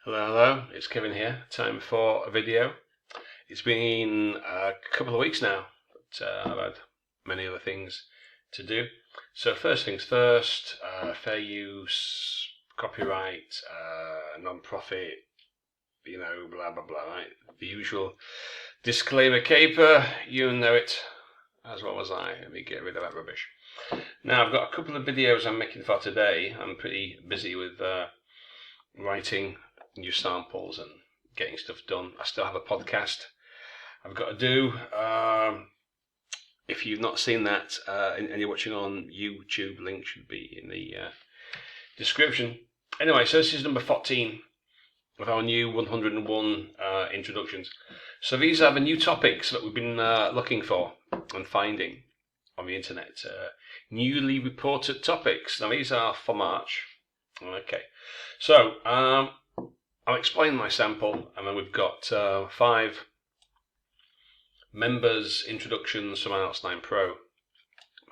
Hello, it's Kevin here. Time for a video. It's been a couple of weeks now, but I've had many other things to do. So first things first, fair use, copyright, non-profit, blah blah blah, right? The usual disclaimer caper, you know it as well as I. Let me get rid of that rubbish. Now I've got a couple of videos I'm making for today. I'm pretty busy with writing new samples and getting stuff done. I still have a podcast I've got to do. If you've not seen that and you're watching on YouTube, link should be in the description. Anyway, so this is number 14 of our new 101 introductions. So these are the new topics that we've been looking for and finding on the internet. Newly reported topics. Now these are for March. Okay, so I'll explain my sample, and then we've got 5 members' introductions from IELTS 9 Pro.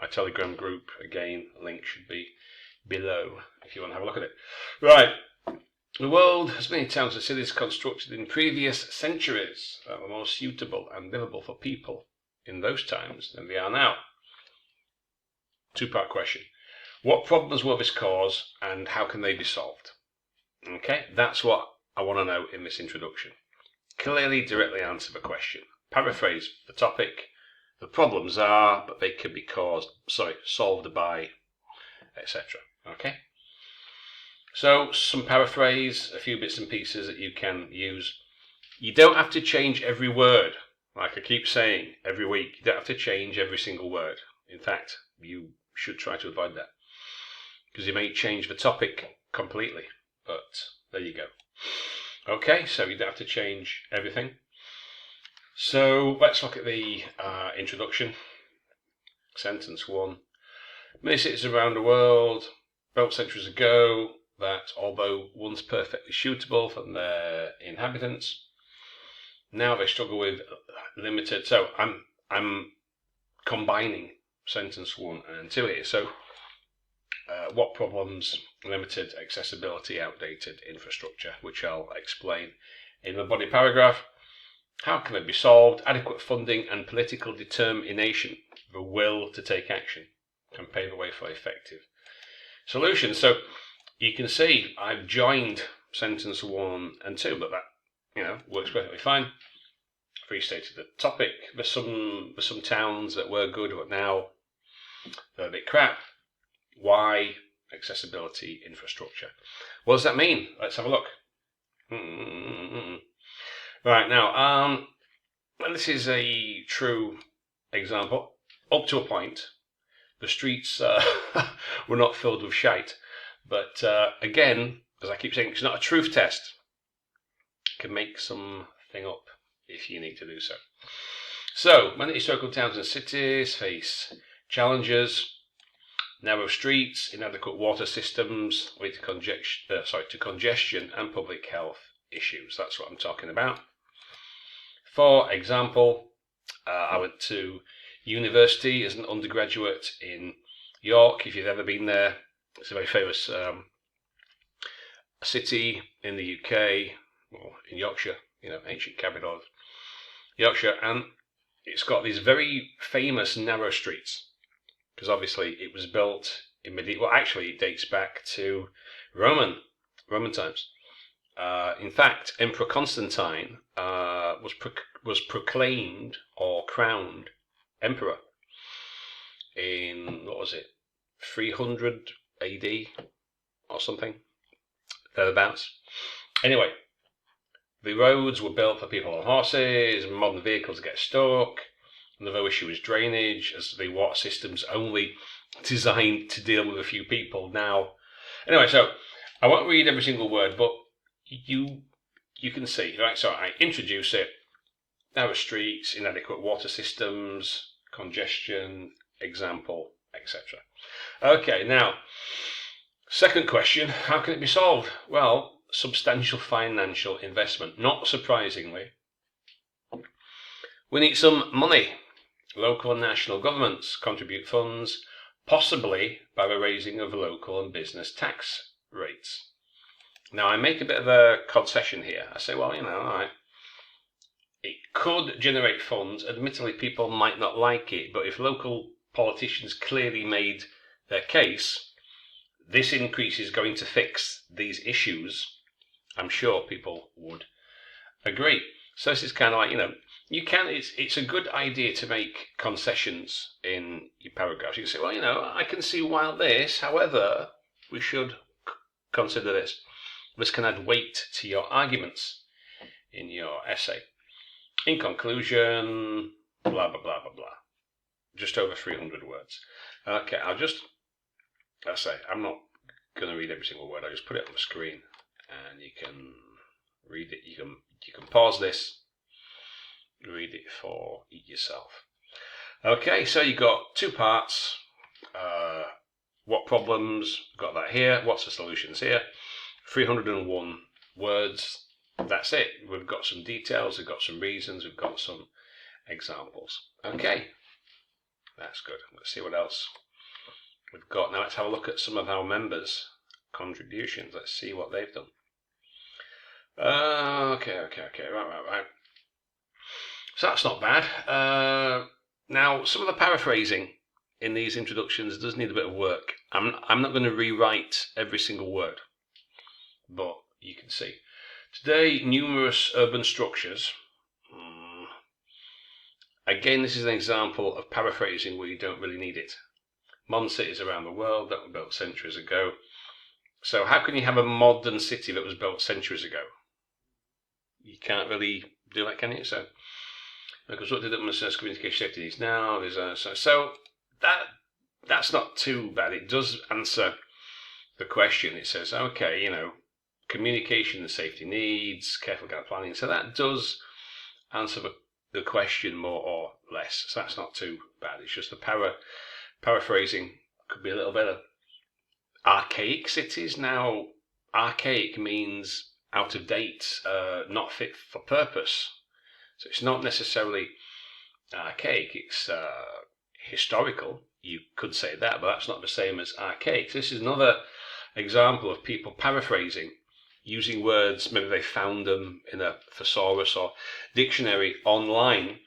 My Telegram group, again, link should be below if you want to have a look at it. Right, the world has many towns and cities constructed in previous centuries that were more suitable and livable for people in those times than they are now. Two-part question. What problems will this cause, and how can they be solved? Okay, that's what I want to know in this introduction. Clearly, directly answer the question. Paraphrase the topic. The problems are, but they can be solved by, etc. Okay? So, some paraphrase, a few bits and pieces that you can use. You don't have to change every word. Like I keep saying every week, you don't have to change every single word. In fact, you should try to avoid that, because you may change the topic completely. But there you go. Okay, so you don't have to change everything. So let's look at the introduction. Sentence 1. Many cities around the world built centuries ago that, although once perfectly suitable for their inhabitants, now they struggle with limited. So I'm combining sentence 1 and 2 here. So what problems? Limited accessibility, outdated infrastructure, which I'll explain in the body paragraph. How can it be solved? Adequate funding and political determination, the will to take action, can pave the way for effective solutions. So you can see I've joined sentence 1 and 2, but that works perfectly fine. I've restated the topic. There's some towns that were good, but now they're a bit crap. Why? Accessibility, infrastructure. What does that mean? Let's have a look. Right, now, this is a true example. Up to a point, the streets were not filled with shite. But again, as I keep saying, it's not a truth test. You can make something up if you need to do so. So, many historical towns and cities face challenges. Narrow streets, inadequate water systems lead to congestion and public health issues. That's what I'm talking about. For example, I went to university as an undergraduate in York. If you've ever been there, it's a very famous city in the UK, or in Yorkshire, ancient capital of Yorkshire, and it's got these very famous narrow streets. Because obviously it was built in medieval. Well, actually, it dates back to Roman times. In fact, Emperor Constantine was proclaimed or crowned emperor in 300 AD or something thereabouts. Anyway, the roads were built for people on horses. Modern vehicles get stuck. Another issue is drainage, as the water system's only designed to deal with a few people now. Anyway, so I won't read every single word, but you can see, right? So I introduce it. Narrow streets, inadequate water systems, congestion, example, etc. Okay, now, second question, how can it be solved? Well, substantial financial investment. Not surprisingly, we need some money. Local and national governments contribute funds, possibly by the raising of local and business tax rates. Now, I make a bit of a concession here. I say, well, all right, it could generate funds. Admittedly, people might not like it, but if local politicians clearly made their case, this increase is going to fix these issues, I'm sure people would agree. So this is kind of like, it's a good idea to make concessions in your paragraphs. You can say, well, I can see why this, however, we should consider this. This can add weight to your arguments in your essay. In conclusion, blah, blah, blah, blah, blah. Just over 300 words. Okay, I'm not going to read every single word. I just put it on the screen and you can read it. You can pause this, read it for yourself. Okay, so you got two parts. What problems? Got that here. What's the solutions here? 301 words. That's it. We've got some details. We've got some reasons. We've got some examples. Okay, that's good. Let's see what else we've got. Now let's have a look at some of our members' contributions. Let's see what they've done. Okay. Right. So that's not bad. Now, some of the paraphrasing in these introductions does need a bit of work. I'm not going to rewrite every single word, but you can see. Today, numerous urban structures. Again, this is an example of paraphrasing where you don't really need it. Modern cities around the world that were built centuries ago. So how can you have a modern city that was built centuries ago? You can't really do that, can you? So, because what did it assess communication safety needs now? So that's not too bad. It does answer the question. It says, okay, communication and safety needs, careful kind of planning. So that does answer the question more or less. So that's not too bad. It's just the paraphrasing could be a little better. Archaic cities. Now, archaic means out of date, not fit for purpose. So it's not necessarily archaic, it's historical. You could say that, but that's not the same as archaic. So this is another example of people paraphrasing, using words, maybe they found them in a thesaurus or dictionary online,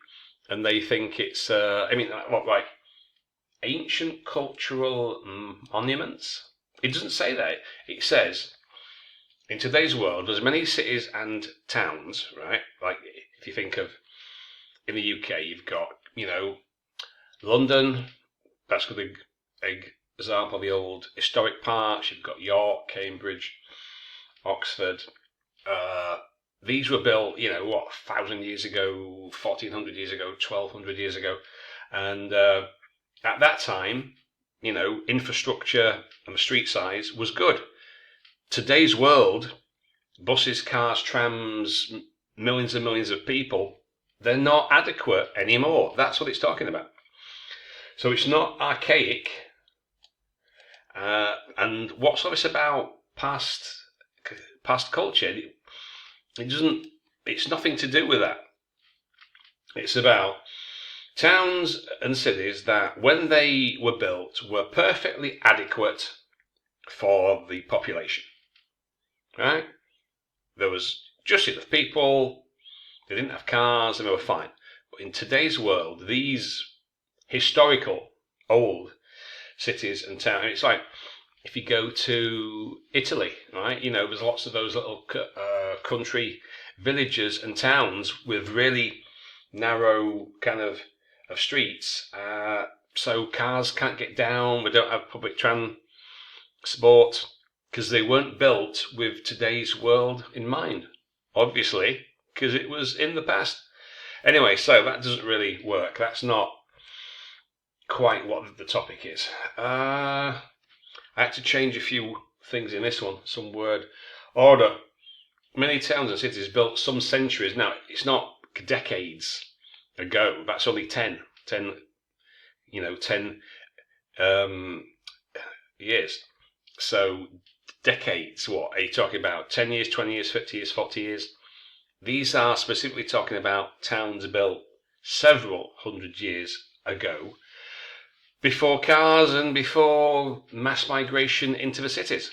and they think it's, like ancient cultural monuments? It doesn't say that. It says, in today's world, there's many cities and towns, right? Like if you think of, in the UK, you've got, London, that's a good example of the old historic parts. You've got York, Cambridge, Oxford. These were built, 1,000 years ago, 1,400 years ago, 1,200 years ago. And at that time, infrastructure and the street size was good. Today's world, buses, cars, trams, millions and millions of people, they're not adequate anymore. That's what it's talking about. So it's not archaic. And what's all this about past culture? It's nothing to do with that. It's about towns and cities that, when they were built, were perfectly adequate for the population. Right? There was just enough people, they didn't have cars, and they were fine. But in today's world, these historical old cities and towns, it's like if you go to Italy, right? There's lots of those little country villages and towns with really narrow kind of streets. So cars can't get down, we don't have public transport, because they weren't built with today's world in mind, obviously, because it was in the past. Anyway, so that doesn't really work. That's not quite what the topic is. I had to change a few things in this one, some word order. Many towns and cities built some centuries. Now, it's not decades ago. That's only 10 years. So decades, what are you talking about? 10 years, 20 years, 50 years, 40 years? These are specifically talking about towns built several hundred years ago, before cars and before mass migration into the cities.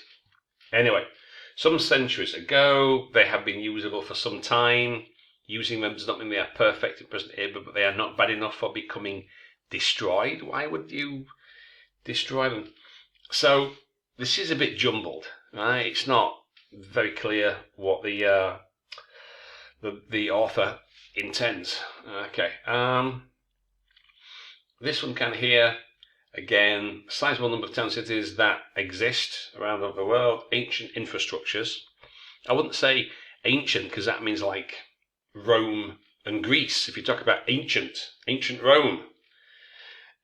Anyway, Some centuries ago, they have been usable for some time. Using them does not mean they are perfect in present era, but they are not bad enough for becoming destroyed. Why would you destroy them? So this is a bit jumbled, right? It's not very clear what the author intends. Okay. This one can here, again, sizable number of town cities that exist around the world, ancient infrastructures. I wouldn't say ancient because that means like Rome and Greece. If you talk about ancient Rome,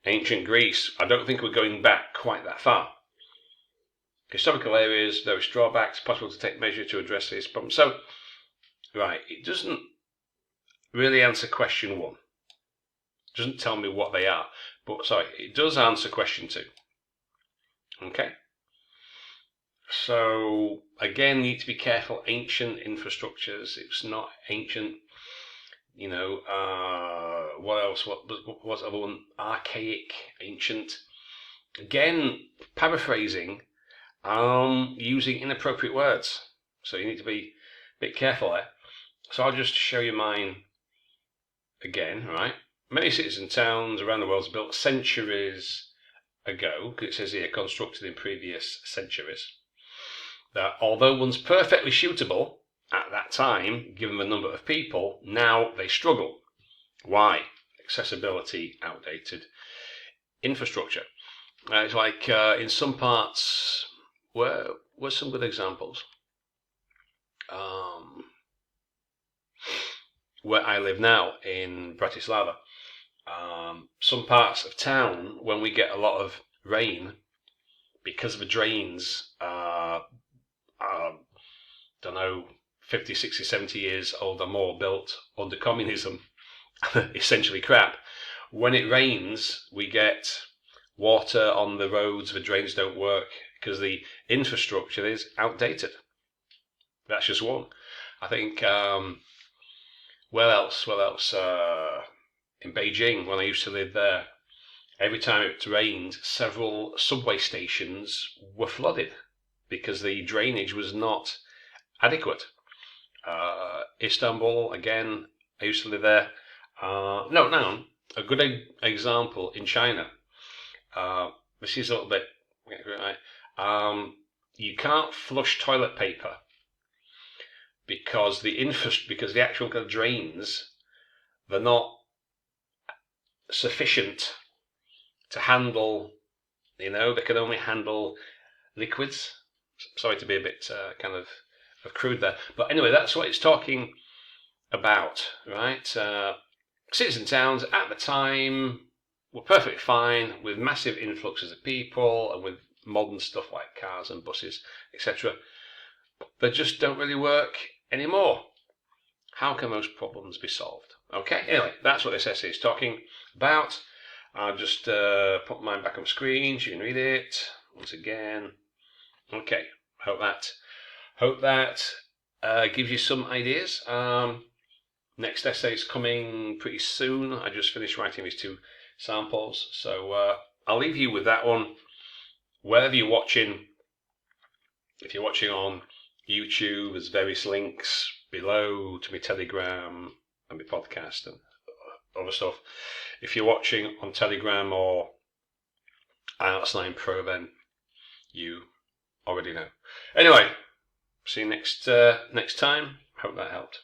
ancient Greece, I don't think we're going back quite that far. Historical areas, there is drawbacks, possible to take measure to address this problem. So, right, it doesn't really answer question 1. It doesn't tell me what they are. But, sorry, it does answer question 2. Okay? So, again, you need to be careful. Ancient infrastructures, it's not ancient. You know, what else? What's the other one? Archaic, ancient. Again, paraphrasing, using inappropriate words. So you need to be a bit careful there. So I'll just show you mine again, right? Many cities and towns around the world built centuries ago, because it says here constructed in previous centuries, that although once perfectly suitable at that time, given the number of people, now they struggle. Why? Accessibility, outdated infrastructure. It's like in some parts, where some good examples? Where I live now in Bratislava, some parts of town, when we get a lot of rain, because the drains are, don't know, 50, 60, 70 years old or more, built under communism, essentially crap. When it rains, we get water on the roads, the drains don't work because the infrastructure is outdated. That's just one. I think, where else? In Beijing, when I used to live there, every time it rained, several subway stations were flooded because the drainage was not adequate. Istanbul, again, I used to live there. No, a good example in China. This is a little bit right. You can't flush toilet paper because the actual drains, they're not sufficient to handle. They can only handle liquids. Sorry to be a bit kind of crude there, but anyway, that's what it's talking about, right? Cities and towns at the time were perfectly fine with massive influxes of people and with modern stuff like cars and buses, etc. They just don't really work anymore. How can those problems be solved? Okay, anyway, that's what this essay is talking about. I'll just put mine back on screen so you can read it once again. Okay, hope that gives you some ideas. Next essay is coming pretty soon. I just finished writing these 2 samples, so I'll leave you with that one. Wherever you're watching, if you're watching on YouTube, there's various links below to my Telegram and my podcast and other stuff. If you're watching on Telegram or IELTS 9 Pro, then you already know. Anyway, see you next time. Hope that helped.